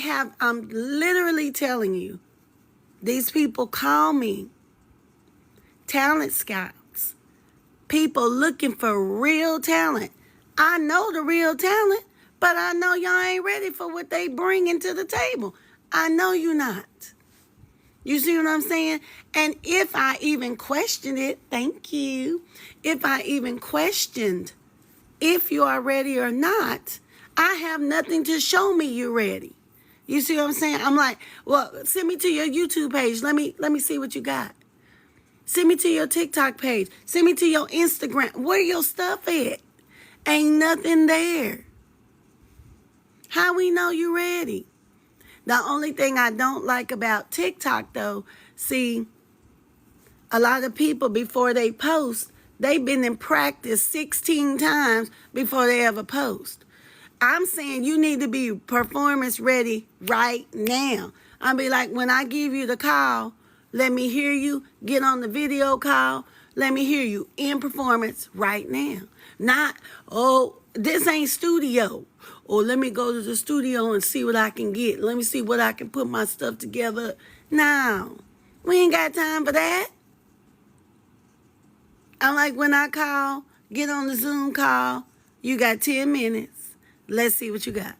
I'm literally telling you, these people call me talent scouts. People looking for real talent. I know the real talent, but I know y'all ain't ready for what they bringing to the table. I know you not. You see what I'm saying? And if I even questioned it, thank you. If I even questioned if you are ready or not, I have nothing to show me you're ready. You see what I'm saying? I'm like, well, send me to your YouTube page. Let me see what you got. Send me to your TikTok page. Send me to your Instagram. Where your stuff at? Ain't nothing there. How we know you ready? The only thing I don't like about TikTok, though, see, a lot of people, before they post, they've been in practice 16 times before they ever post. I'm saying you need to be performance ready right now. I'll be like, when I give you the call, let me hear you. Get on the video call. Let me hear you in performance right now. Not, oh, this ain't studio. Or let me go to the studio and see what I can get. Let me see what I can put my stuff together. No, we ain't got time for that. I'm like, when I call, get on the Zoom call, you got 10 minutes. Let's see what you got.